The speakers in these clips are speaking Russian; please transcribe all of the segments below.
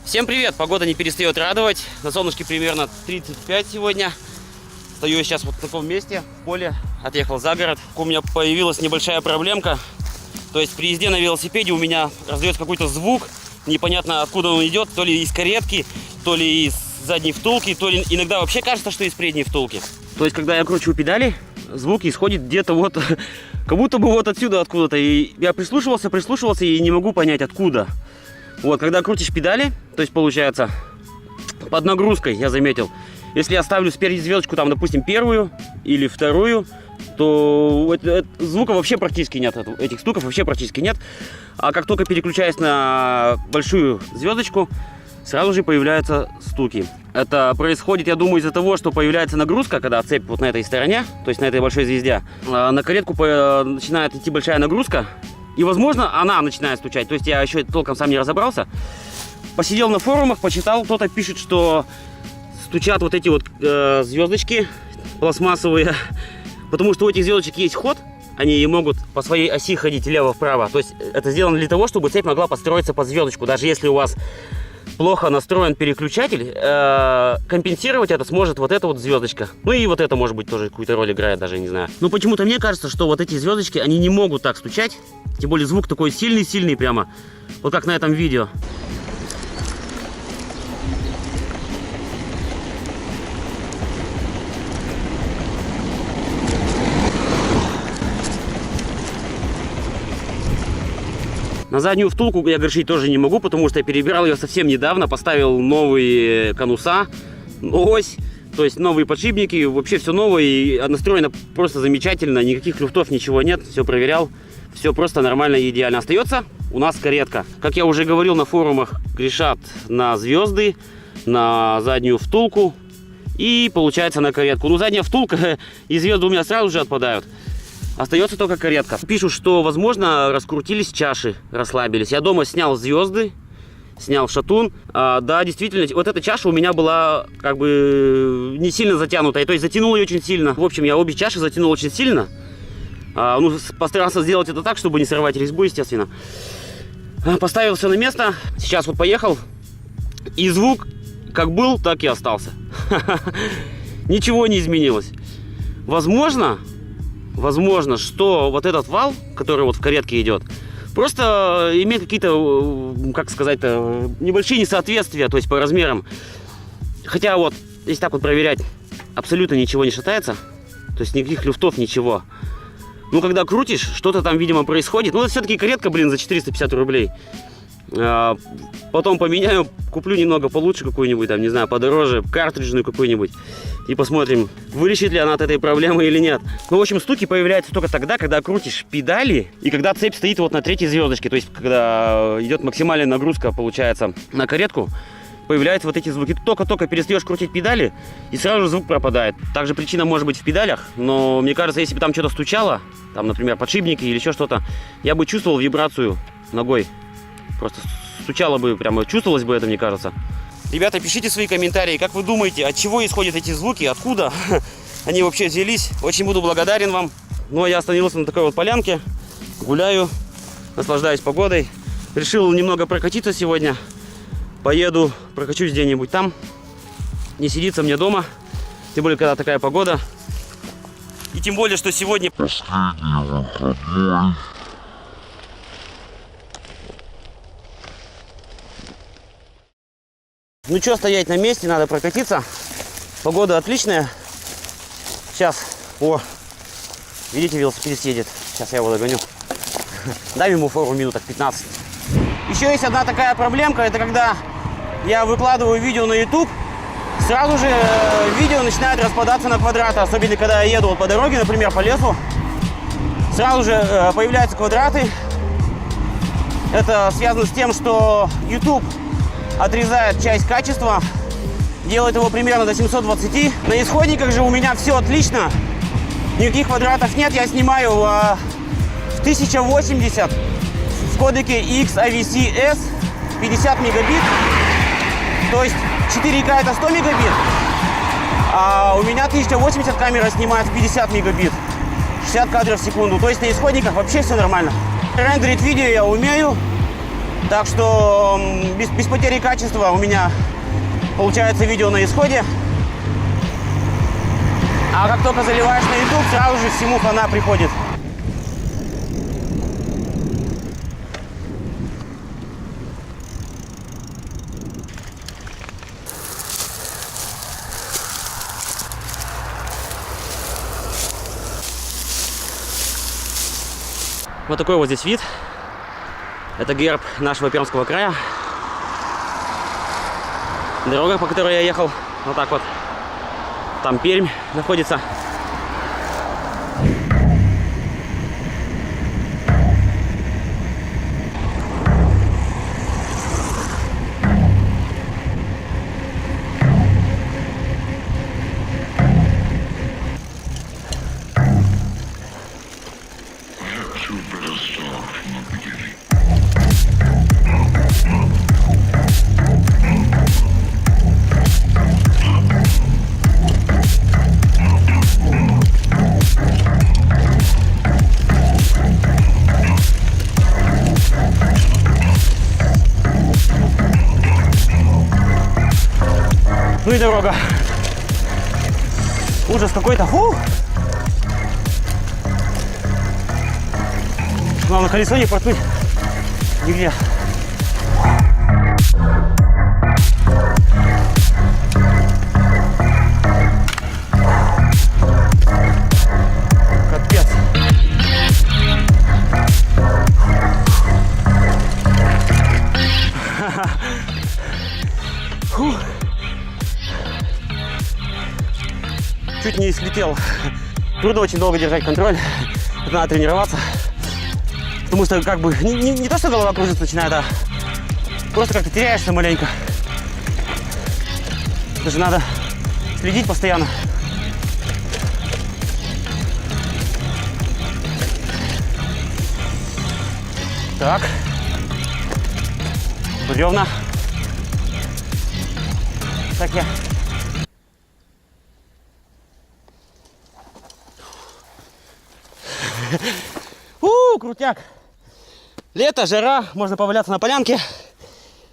Всем привет! Погода не перестает радовать. На солнышке примерно 35 сегодня. Стою я сейчас вот в таком месте, в поле. Отъехал за город. У меня появилась небольшая проблемка. То есть при езде на велосипеде у меня раздается какой-то звук. Непонятно откуда он идет. То ли из каретки, то ли из задней втулки, то ли иногда вообще кажется, что из передней втулки. То есть когда я кручу педали, звук исходит где-то вот, как будто бы вот отсюда откуда-то. И я прислушивался и не могу понять откуда. Вот, когда крутишь педали, то есть получается под нагрузкой, я заметил, если я ставлю спереди звездочку, там, допустим, первую или вторую, то звука вообще практически нет, этих стуков вообще практически нет. А как только переключаюсь на большую звездочку, сразу же появляются стуки. Это происходит, я думаю, из-за того, что появляется нагрузка, когда цепь вот на этой стороне, то есть на этой большой звезде, на каретку начинает идти большая нагрузка. И, возможно, она начинает стучать. То есть я еще толком сам не разобрался. Посидел на форумах, почитал. Кто-то пишет, что стучат вот эти вот звездочки пластмассовые. Потому что у этих звездочек есть ход. Они могут по своей оси ходить влево-вправо. То есть это сделано для того, чтобы цепь могла подстроиться под звездочку. Даже если у вас плохо настроен переключатель, компенсировать это сможет вот эта вот звездочка. Ну и вот это, может быть, тоже какую-то роль играет, даже не знаю. Но почему-то мне кажется, что вот эти звездочки, они не могут так стучать. Тем более звук такой сильный-сильный прямо. Вот как на этом видео. На заднюю втулку я грешить тоже не могу, потому что я перебирал ее совсем недавно, поставил новые конуса, ось, то есть новые подшипники, вообще все новое, и настроено просто замечательно, никаких люфтов, ничего нет, все проверял, все просто нормально и идеально. Остается у нас каретка. Как я уже говорил, на форумах грешат на звезды, на заднюю втулку и получается на каретку. Ну, задняя втулка и звезды у меня сразу же отпадают. Остается только каретка. Пишут, что, возможно, раскрутились чаши, расслабились. Я дома снял звезды, снял шатун. Да, действительно, вот эта чаша у меня была как бы не сильно затянутая. То есть затянул ее очень сильно. В общем, я обе чаши затянул очень сильно. Ну, постарался сделать это так, чтобы не сорвать резьбу, естественно. Поставил все на место. Сейчас вот поехал. И звук как был, так и остался. Ничего не изменилось. Возможно, что вот этот вал, который вот в каретке идет, просто имеет какие-то, как сказать-то, небольшие несоответствия, то есть по размерам. Хотя вот, если так вот проверять, абсолютно ничего не шатается, то есть никаких люфтов, ничего. Ну, когда крутишь, что-то там, видимо, происходит. Ну, это все-таки каретка, блин, за 450 рублей. Потом поменяю, куплю немного получше какую-нибудь, там, не знаю, подороже, картриджную какую-нибудь. И посмотрим, вылечит ли она от этой проблемы или нет. Ну, в общем, стуки появляются только тогда, когда крутишь педали и когда цепь стоит вот на третьей звездочке. То есть, когда идет максимальная нагрузка, получается, на каретку, появляются вот эти звуки. Ты только-только перестаешь крутить педали, и сразу же звук пропадает. Также причина может быть в педалях, но мне кажется, если бы там что-то стучало, там, например, подшипники или еще что-то, я бы чувствовал вибрацию ногой. Просто стучало бы, прямо чувствовалось бы это, мне кажется. Ребята, пишите свои комментарии, как вы думаете, от чего исходят эти звуки, откуда они вообще взялись. Очень буду благодарен вам. Ну, а я остановился на такой вот полянке, гуляю, наслаждаюсь погодой. Решил немного прокатиться сегодня. Поеду, прокачусь где-нибудь там. Не сидится мне дома, тем более, когда такая погода. И тем более, что сегодня последний выходной. Ну что стоять на месте, надо прокатиться. Погода отличная. Сейчас, видите, велосипедист едет. Сейчас я его догоню. Дам ему фору минуток 15. Еще есть одна такая проблемка, это когда я выкладываю видео на YouTube, сразу же видео начинает распадаться на квадраты. Особенно когда я еду по дороге, например, по лесу. Сразу же появляются квадраты. Это связано с тем, что YouTube отрезает часть качества, делает его примерно до 720. На исходниках же у меня все отлично, никаких квадратов нет. Я снимаю в 1080 в кодеке XAVC-S 50 мегабит, то есть 4К это 100 мегабит, а у меня 1080 камера снимает в 50 мегабит, 60 кадров в секунду, то есть на исходниках вообще все нормально. Рендерить видео я умею. Так что без потери качества у меня получается видео на исходе. А как только заливаешь на YouTube, сразу же всему хана приходит. Вот такой вот здесь вид. Это герб нашего Пермского края. Дорога, по которой я ехал, вот так вот. Там Пермь находится. Ну и дорога. Ужас какой-то. Главное, колесо не проткнуть нигде. Капец. Фух. Чуть не слетел. Трудно очень долго держать контроль. Это надо тренироваться. Потому что как бы не то, что голова кружится начинает, а просто как-то теряешься маленько. Даже надо следить постоянно. Так. Бревна. Так я. Крутяк. Лето, жара, можно поваляться на полянке,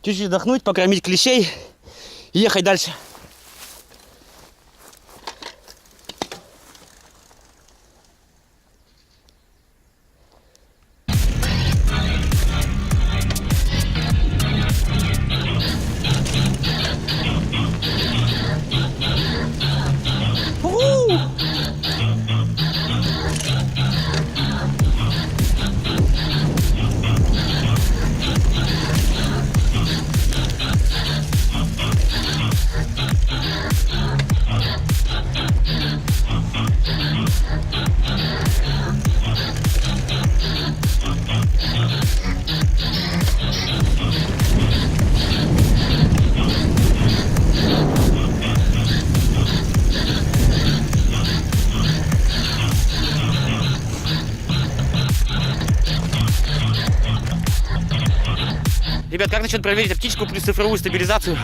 чуть-чуть отдохнуть, покормить клещей и ехать дальше. Ребят, как насчет проверить оптическую плюс цифровую стабилизацию?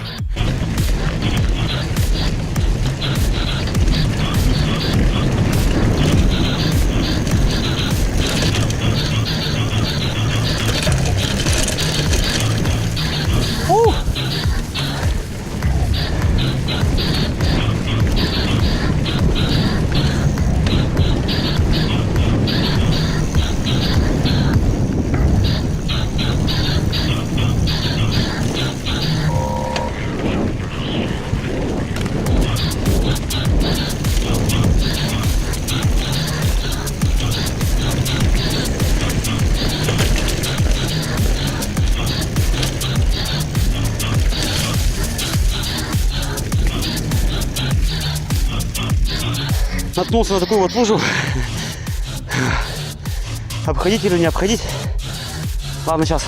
Наткнулся на такую вот лужу. Обходить или не обходить? Ладно, сейчас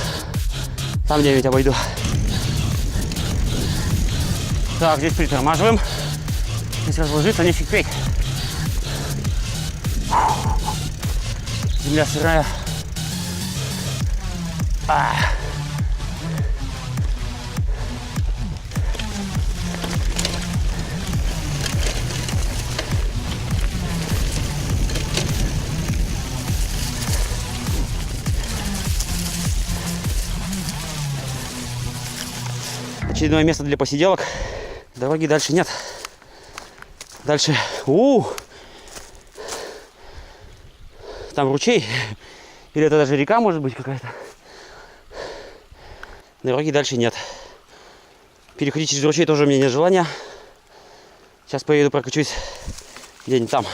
там 9 обойду. Так, здесь притормаживаем. Здесь разложиться нефиг петь. Земля сырая. Очередное место для посиделок. Дороги дальше нет. Дальше. Там ручей. Или это даже река может быть какая-то. Дороги дальше нет. Переходить через ручей тоже у меня нет желания. Сейчас поеду прокачусь где-нибудь там.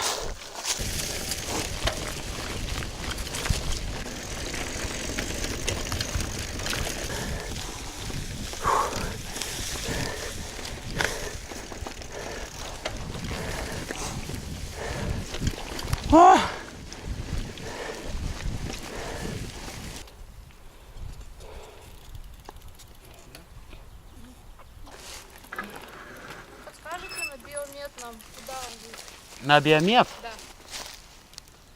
На Биомед? Да.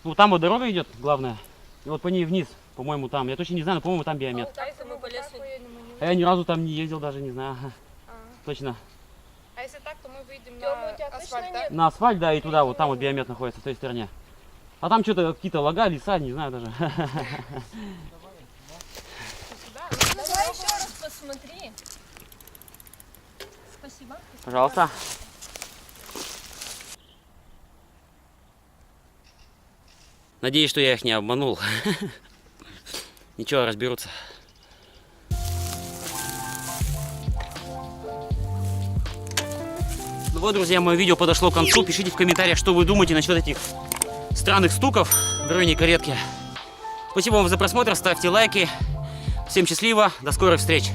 Ну там вот дорога идет, главное. И вот по ней вниз, по-моему, там. Я точно не знаю, но по-моему там Биомед. А если мы по лесу? А я ни разу там не ездил, даже не знаю. Точно. А если так, то мы выйдем на асфальт, да? На асфальт, да, и туда, вот там вот Биомед находится, с той стороне. А там что-то какие-то лага, леса, не знаю даже. Давай еще раз посмотри. Спасибо. Пожалуйста. Надеюсь, что я их не обманул. Ничего, разберутся. Ну вот, друзья, мое видео подошло к концу. Пишите в комментариях, что вы думаете насчет этих странных стуков в районе каретки. Спасибо вам за просмотр, ставьте лайки. Всем счастливо, до скорых встреч.